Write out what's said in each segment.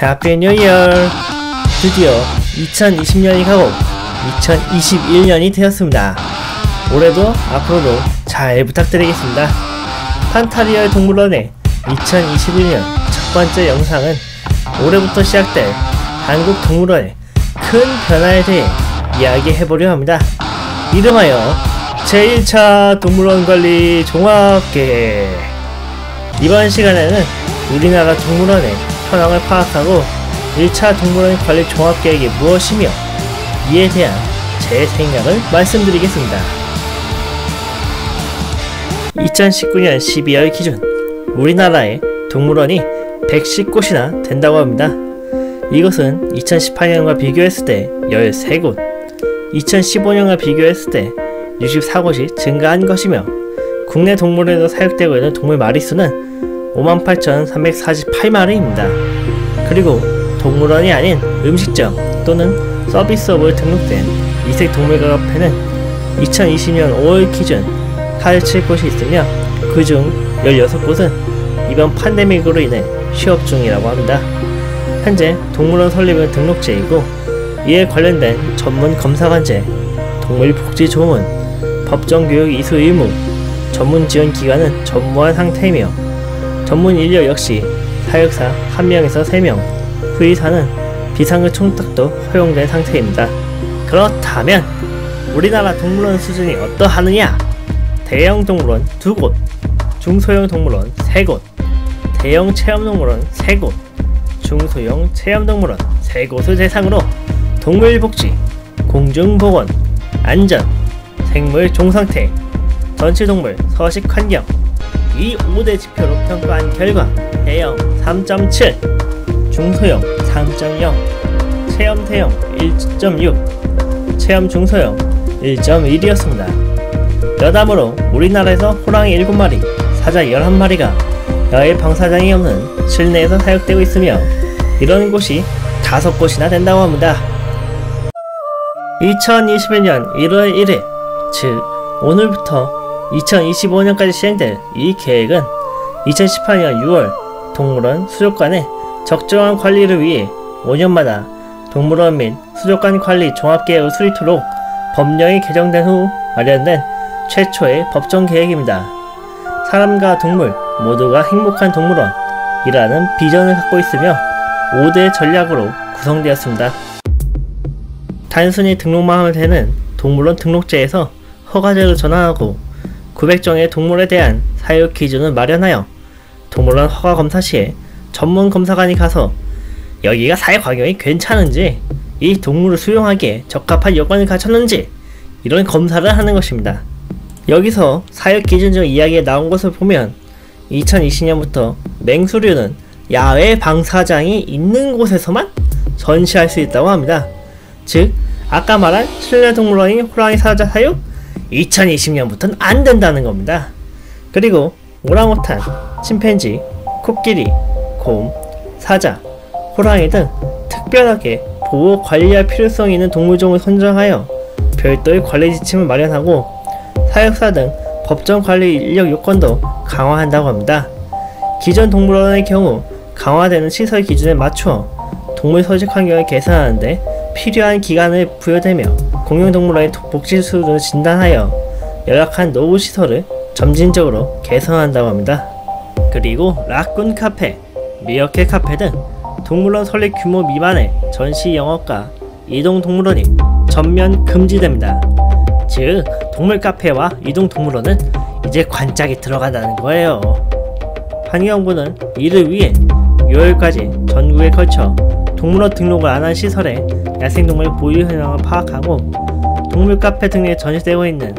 해피 뉴 이어! 드디어 2020년이 가고 2021년이 되었습니다. 올해도 앞으로도 잘 부탁드리겠습니다. 판타리얼 동물원의 2021년 첫 번째 영상은 올해부터 시작될 한국 동물원의 큰 변화에 대해 이야기해보려 합니다. 이름하여 제1차 동물원 관리 종합계획. 이번 시간에는 우리나라 동물원의 현황을 파악하고 1차 동물원 관리 종합계획이 무엇이며 이에 대한 제 생각을 말씀드리겠습니다. 2019년 12월 기준 우리나라의 동물원이 110곳이나 된다고 합니다. 이것은 2018년과 비교했을 때 13곳, 2015년과 비교했을 때 64곳이 증가한 것이며 국내 동물원에서 사육되고 있는 동물 마리수는 58,348마리입니다. 그리고 동물원이 아닌 음식점 또는 서비스업을 등록된 이색 동물과 카페는 2020년 5월 기준 87곳이 있으며 그중 16곳은 이번 팬데믹으로 인해 휴업 중이라고 합니다. 현재 동물원 설립은 등록제이고 이에 관련된 전문 검사관제, 동물복지조문, 법정교육 이수 의무, 전문 지원 기관은 전무한 상태이며 전문 인력 역시 사육사 1명에서 3명, 수의사는 비상급 총탁도 허용된 상태입니다. 그렇다면 우리나라 동물원 수준이 어떠하느냐? 대형 동물원 2곳, 중소형 동물원 3곳, 대형 체험동물원 3곳, 중소형 체험동물원 3곳을 대상으로 동물복지, 공중보건, 안전, 생물 종상태, 전체동물 서식환경 이 5대 지표로 평가한 결과 대형 3.7, 중소형 3.0, 체험 대형 1.6, 체험 중소형 1.1이었습니다. 여담으로 우리나라에서 호랑이 7마리, 사자 11마리가 야외 방사장이 없는 실내에서 사육되고 있으며 이런 곳이 5곳이나 된다고 합니다. 2021년 1월 1일, 즉 오늘부터 2025년까지 시행될 이 계획은 2018년 6월 동물원 수족관의 적정한 관리를 위해 5년마다 동물원 및 수족관 관리 종합계획을 수립토록 법령이 개정된 후 마련된 최초의 법정 계획입니다. 사람과 동물 모두가 행복한 동물원이라는 비전을 갖고 있으며 5대 전략으로 구성되었습니다. 단순히 등록만 하면 되는 동물원 등록제에서 허가제를 전환하고 900종의 동물에 대한 사육 기준을 마련하여 동물원 허가 검사 시에 전문 검사관이 가서 여기가 사육 환경이 괜찮은지, 이 동물을 수용하기에 적합한 여건을 갖췄는지 이런 검사를 하는 것입니다. 여기서 사육 기준 중 이야기에 나온 것을 보면 2020년부터 맹수류는 야외 방사장이 있는 곳에서만 전시할 수 있다고 합니다. 즉 아까 말한 실내 동물원인 호랑이 사자 사육 2020년부터는 안 된다는 겁니다. 그리고 오랑우탄, 침팬지, 코끼리, 곰, 사자, 호랑이 등 특별하게 보호 관리할 필요성이 있는 동물종을 선정하여 별도의 관리 지침을 마련하고 사육사 등 법정 관리 인력 요건도 강화한다고 합니다. 기존 동물원의 경우 강화되는 시설 기준에 맞추어 동물 서식 환경을 개선하는데 필요한 기간을 부여되며 공용동물원의 복지 수준을 진단하여 열악한 노후시설을 점진적으로 개선한다고 합니다. 그리고 라쿤 카페, 미어캣 카페 등 동물원 설립 규모 미만의 전시 영업과 이동 동물원이 전면 금지됩니다. 즉 동물 카페와 이동 동물원은 이제 관짝이 들어간다는 거예요. 환경부는 이를 위해 6월까지 전국에 걸쳐 동물원 등록을 안 한 시설의 야생동물 보유 현황을 파악하고 동물 카페 등에 전시되고 있는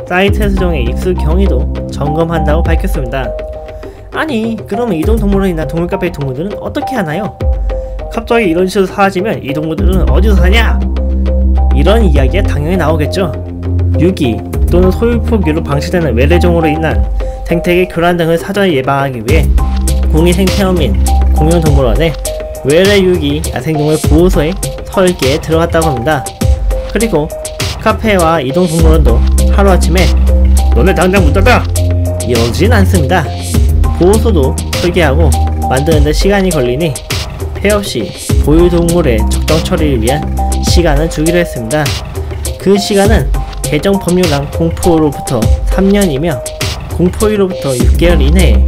사이트 수종의 입수 경위도 점검한다고 밝혔습니다. 아니 그러면 이동 동물원이나 동물 카페의 동물들은 어떻게 하나요? 갑자기 이런 식으로 사라지면 이 동물들은 어디서 사냐? 이런 이야기가 당연히 나오겠죠. 유기 또는 소유 포기로 방치되는 외래종으로 인한 생태계 교란 등을 사전에 예방하기 위해 국립생태원 및 공용동물원에 외래 유기 야생동물 보호소의 설계에 들어갔다고 합니다. 그리고 카페와 이동동물원도 하루아침에 너네 당장 문 닫아! 이러진 않습니다. 보호소도 설계하고 만드는데 시간이 걸리니 회 없이 보유동물의 적정 처리를 위한 시간을 주기로 했습니다. 그 시간은 개정 법률안 공포로부터 3년이며 공포일로부터 6개월 이내에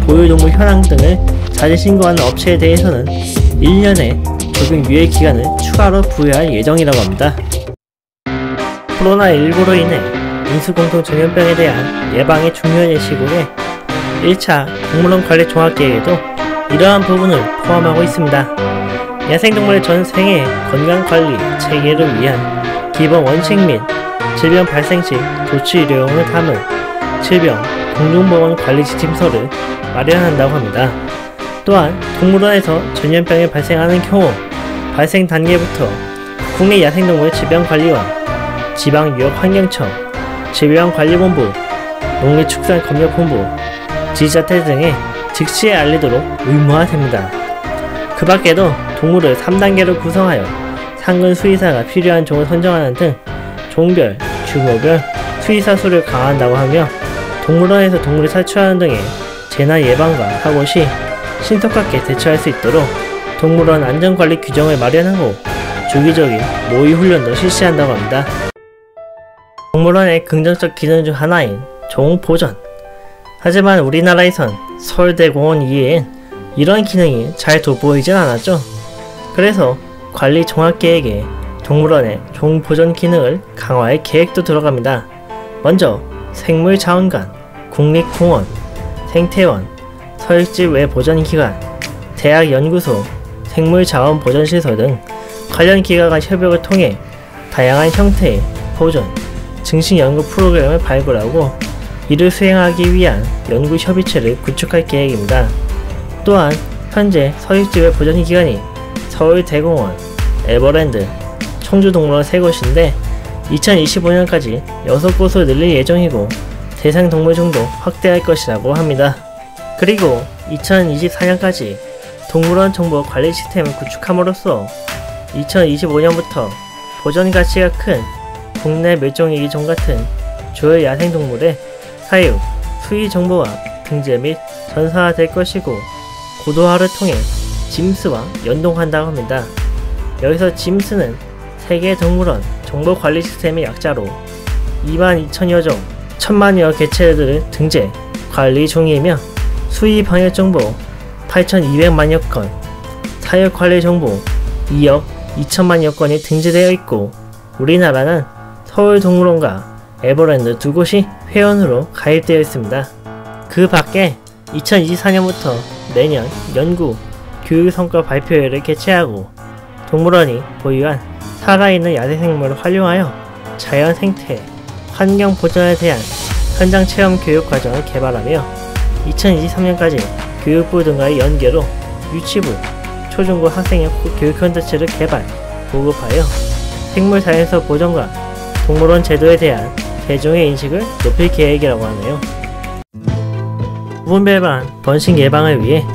보유동물 현황 등을 자진 신고하는 업체에 대해서는 1년의 적용 유예 기간을 추가로 부여할 예정이라고 합니다. 코로나19로 인해 인수공통 전염병에 대한 예방의 중요한 시국에 1차 동물원 관리 종합계획에도 이러한 부분을 포함하고 있습니다. 야생동물의 전 생애 건강관리 체계를 위한 기본 원칙 및 질병 발생 시 조치 요령을 담은 질병 공중보건 관리 지침서를 마련한다고 합니다. 또한 동물원에서 전염병이 발생하는 경우 발생 단계부터 국내 야생동물 질병관리원, 지방유역환경청, 질병관리본부, 농림축산검역본부, 지자체 등에 즉시에 알리도록 의무화됩니다. 그 밖에도 동물을 3단계로 구성하여 상근 수의사가 필요한 종을 선정하는 등 종별, 규모별 수의사 수를 강화한다고 하며 동물원에서 동물을 살충하는 등의 재난 예방과 사고 시 신속하게 대처할 수 있도록 동물원 안전관리 규정을 마련하고 주기적인 모의 훈련도 실시한다고 합니다. 동물원의 긍정적 기능 중 하나인 종 보전. 하지만 우리나라에선 서울대공원 이외엔 이런 기능이 잘 돋보이진 않았죠. 그래서 관리 종합계획에 동물원의 종 보전 기능을 강화할 계획도 들어갑니다. 먼저 생물자원관, 국립공원, 생태원, 서식지 외 보전기관, 대학연구소, 생물자원보전시설 등 관련 기관 간 협력을 통해 다양한 형태의 보존, 증식 연구 프로그램을 발굴하고 이를 수행하기 위한 연구 협의체를 구축할 계획입니다. 또한 현재 서식지 외 보전기관이 서울대공원, 에버랜드, 청주동물원 3곳인데 2025년까지 6곳으로 늘릴 예정이고 대상 동물종도 확대할 것이라고 합니다. 그리고 2024년까지 동물원 정보 관리 시스템을 구축함으로써 2025년부터 보전 가치가 큰 국내 멸종위기종 같은 주요 야생동물의 사육, 수의 정보와 등재 및 전산화될 것이고 고도화를 통해 짐스와 연동한다고 합니다. 여기서 짐스는 세계 동물원 정보관리 시스템의 약자로 22,000여 종, 1,000만여 개체들을 등재, 관리 중이며 수의 방역 정보 8,200만여 건, 사육 관리 정보 2억 2천만여 건이 등재되어 있고 우리나라는 서울동물원과 에버랜드 2곳이 회원으로 가입되어 있습니다. 그 밖에 2024년부터 매년 연구, 교육 성과 발표회를 개최하고 동물원이 보유한 살아있는 야생생물을 활용하여 자연 생태, 환경 보전에 대한 현장 체험 교육 과정을 개발하며 2023년까지 교육부 등과의 연계로 유치부, 초중고 학생형 교육 콘텐츠를 개발, 보급하여 생물자연서 보전과 동물원 제도에 대한 대중의 인식을 높일 계획이라고 하네요. 무분별한 번식 예방을 위해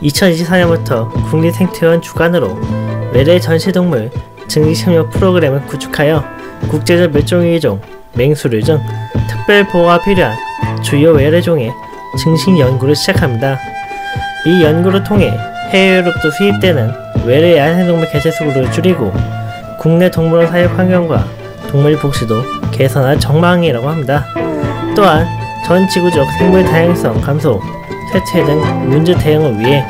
2024년부터 국립생태원 주관으로 외래 전시동물 증식협력 프로그램을 구축하여 국제적 멸종위기종, 맹수류 등 특별보호가 필요한 주요 외래종의 증식 연구를 시작합니다. 이 연구를 통해 해외로부터 수입되는 외래 야생동물 개체수를 줄이고 국내 동물원 사육 환경과 동물 복지도 개선할 전망이라고 합니다. 또한 전 지구적 생물 다양성 감소, 쇠퇴 등 문제 대응을 위해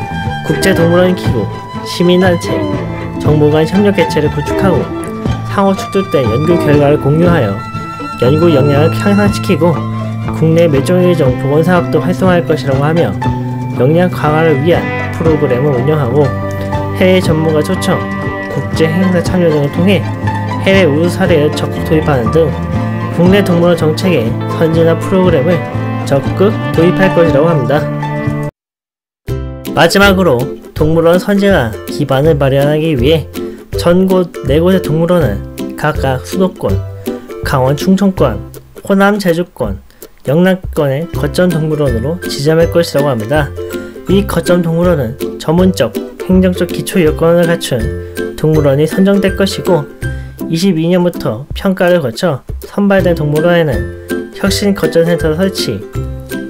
국제동물원기구, 시민단체, 정부 간 협력 개체를 구축하고 상호 축적된 연구 결과를 공유하여 연구 역량을 향상시키고 국내 멸종위기종 보건사업도 활성화할 것이라고 하며 역량 강화를 위한 프로그램을 운영하고 해외 전문가 초청, 국제 행사 참여 등을 통해 해외 우수 사례를 적극 도입하는 등 국내 동물원 정책의 선진화 프로그램을 적극 도입할 것이라고 합니다. 마지막으로 동물원 선진화 기반을 마련하기 위해 전곳 4곳의 동물원은 각각 수도권, 강원 충청권, 호남 제주권, 영남권의 거점 동물원으로 지정할 것이라고 합니다. 이 거점 동물원은 전문적, 행정적 기초 여건을 갖춘 동물원이 선정될 것이고 22년부터 평가를 거쳐 선발된 동물원에는 혁신 거점센터 설치,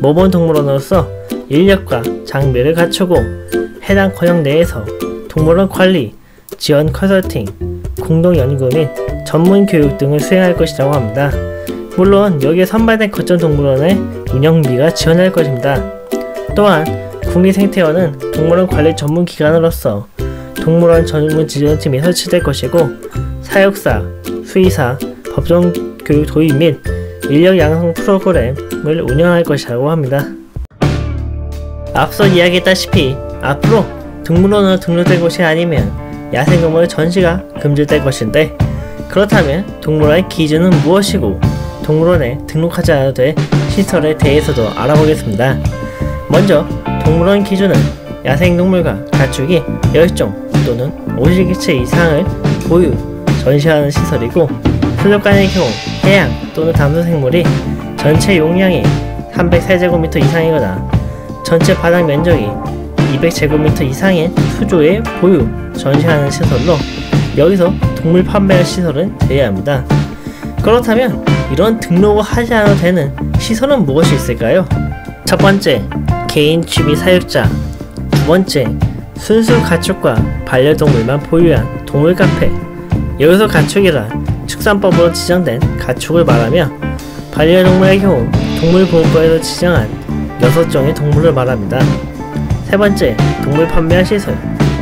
모범 동물원으로서 인력과 장비를 갖추고 해당 권역 내에서 동물원 관리, 지원 컨설팅, 공동 연구 및 전문 교육 등을 수행할 것이라고 합니다. 물론 여기에 선발된 거점 동물원의 운영비가 지원할 것입니다. 또한 국립생태원은 동물원 관리 전문 기관으로서 동물원 전문 지원팀이 설치될 것이고 사육사, 수의사, 법정 교육 도입 및 인력 양성 프로그램을 운영할 것이라고 합니다. 앞서 이야기했다시피 앞으로 동물원으로 등록될 곳이 아니면 야생동물 전시가 금지될 것인데, 그렇다면 동물원의 기준은 무엇이고 동물원에 등록하지 않아도 될 시설에 대해서도 알아보겠습니다. 먼저 동물원 기준은 야생동물과 가축이 10종 또는 50개체 이상을 보유, 전시하는 시설이고, 수족관의 경우 해양 또는 담수생물이 전체 용량이 303제곱미터 이상이거나 전체 바닥 면적이 200제곱미터 이상인 수조의 보유, 전시하는 시설로 여기서 동물 판매 시설은 제외합니다. 그렇다면 이런 등록을 하지 않아도 되는 시설은 무엇이 있을까요? 첫 번째, 개인 취미 사육자. 두 번째, 순수 가축과 반려동물만 보유한 동물 카페. 여기서 가축이라 축산법으로 지정된 가축을 말하며, 반려동물의 경우 동물보호법에서 지정한 6종의 동물을 말합니다. 세 번째, 동물 판매할 시설.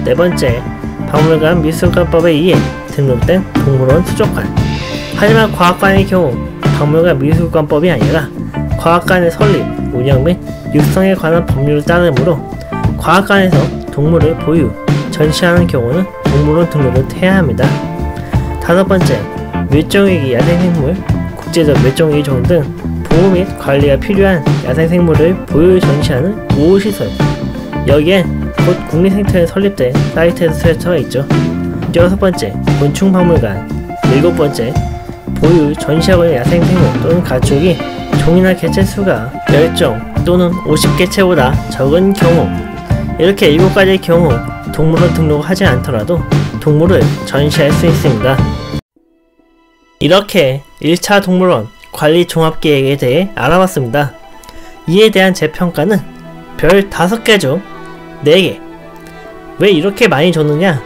네 번째, 박물관 미술관법에 의해 등록된 동물원 수족관. 하지만 과학관의 경우 박물관 미술관법이 아니라 과학관의 설립, 운영 및 육성에 관한 법률을 따르므로 과학관에서 동물을 보유, 전시하는 경우는 동물원 등록을 해야 합니다. 다섯 번째, 멸종위기 야생생물, 국제적 멸종위기 종 등 보호 및 관리가 필요한 야생생물을 보유, 전시하는 보호시설. 여기엔 곧 국립생태원이 설립된 사이트에서 설치가 있죠. 여섯 번째, 곤충박물관. 일곱 번째, 보유, 전시하고 있는 야생생물 또는 가축이 종이나 개체수가 10종 또는 50개체보다 적은 경우. 이렇게 7가지의 경우 동물원 등록을 하지 않더라도 동물을 전시할 수 있습니다. 이렇게 1차 동물원 관리 종합계획에 대해 알아봤습니다. 이에 대한 제 평가는 별 5개죠. 4개. 왜 이렇게 많이 줬느냐?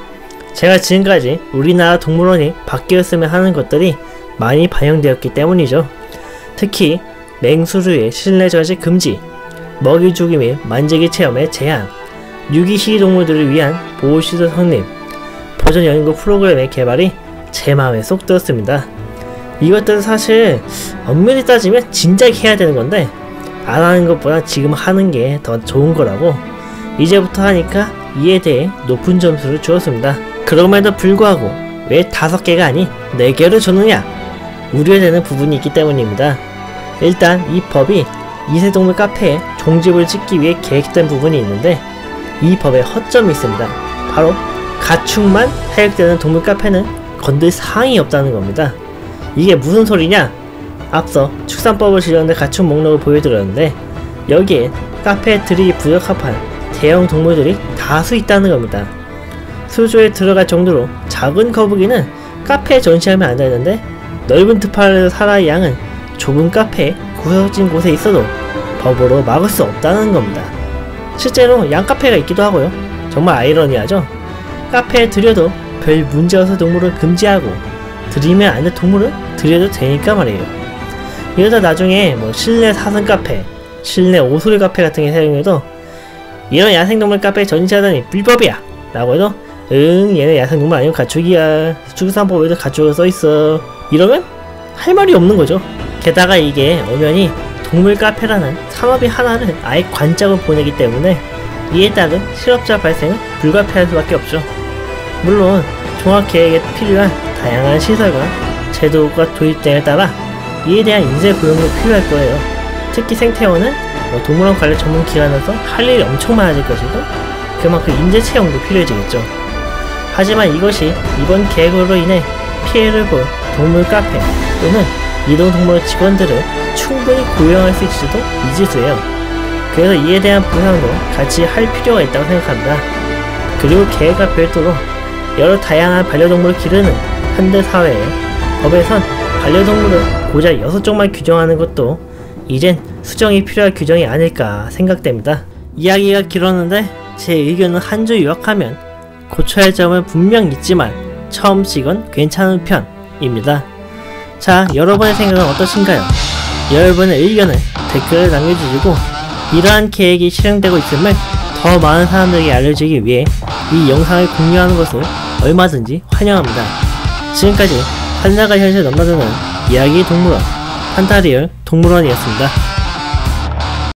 제가 지금까지 우리나라 동물원이 바뀌었으면 하는 것들이 많이 반영되었기 때문이죠. 특히 맹수류의 실내 전시 금지, 먹이 주기 및 만지기 체험의 제한, 유기시기 동물들을 위한 보호시설 성립, 보존 연구 프로그램의 개발이 제 마음에 쏙 들었습니다. 이것들은 사실 엄밀히 따지면 진작에 해야 되는 건데 안 하는 것보다 지금 하는 게 더 좋은 거라고 이제부터 하니까 이에 대해 높은 점수를 주었습니다. 그럼에도 불구하고 왜 5개가 아닌 4개를 줬느냐? 우려되는 부분이 있기 때문입니다. 일단 이 법이 이세동물 카페에 종집을 짓기 위해 계획된 부분이 있는데, 이 법에 허점이 있습니다. 바로 가축만 사육되는 동물 카페는 건들 사항이 없다는 겁니다. 이게 무슨 소리냐? 앞서 축산법을 지정된 가축 목록을 보여드렸는데 여기에 카페에 들이기 부적합한 대형 동물들이 다수 있다는 겁니다. 수조에 들어갈 정도로 작은 거북이는 카페에 전시하면 안 되는데, 넓은 드파르 사라의 양은 좁은 카페에 구석진 곳에 있어도 법으로 막을 수 없다는 겁니다. 실제로 양카페가 있기도 하고요. 정말 아이러니하죠? 카페에 들여도 별 문제없을 동물을 금지하고 들이면 안 될 동물은 들여도 되니까 말이에요. 이러다 나중에 실내 사슴 카페, 실내 오소리 카페 같은 게 사용해도 이런 야생동물 카페 전시하다니 불법이야! 라고 해도 얘는 야생동물 아니면 가축이야. 축산법에도 가축으로 써있어. 이러면 할 말이 없는 거죠. 게다가 이게 엄연히 동물 카페라는 산업이 하나를 아예 관짝을 보내기 때문에 이에 따른 실업자 발생은 불가피할 수밖에 없죠. 물론 종합계획에 필요한 다양한 시설과 제도가 도입됨에 따라 이에 대한 인재 고용도 필요할 거예요. 특히 생태원은 동물원 관리 전문 기관에서 할 일이 엄청 많아질 것이고 그만큼 인재 채용도 필요해지겠죠. 하지만 이것이 이번 계획으로 인해 피해를 본 동물 카페 또는 이동동물 직원들을 충분히 고용할 수 있을지도 미지수예요. 그래서 이에 대한 보상도 같이 할 필요가 있다고 생각합니다. 그리고 계획과 별도로 여러 다양한 반려동물을 기르는 현대사회에 법에선 반려동물을 고작 6종만 규정하는 것도 이젠 수정이 필요할 규정이 아닐까 생각됩니다. 이야기가 길었는데 제 의견은 한 줄 요약하면 고쳐야 할 점은 분명 있지만 처음씩은 괜찮은 편입니다. 자, 여러분의 생각은 어떠신가요? 여러분의 의견을 댓글에 남겨주시고 이러한 계획이 실행되고 있음을 더 많은 사람들에게 알려주기 위해 이 영상을 공유하는 것을 얼마든지 환영합니다. 지금까지 환상과 현실 넘나드는 이야기 동물원 판타리얼 동물원이었습니다.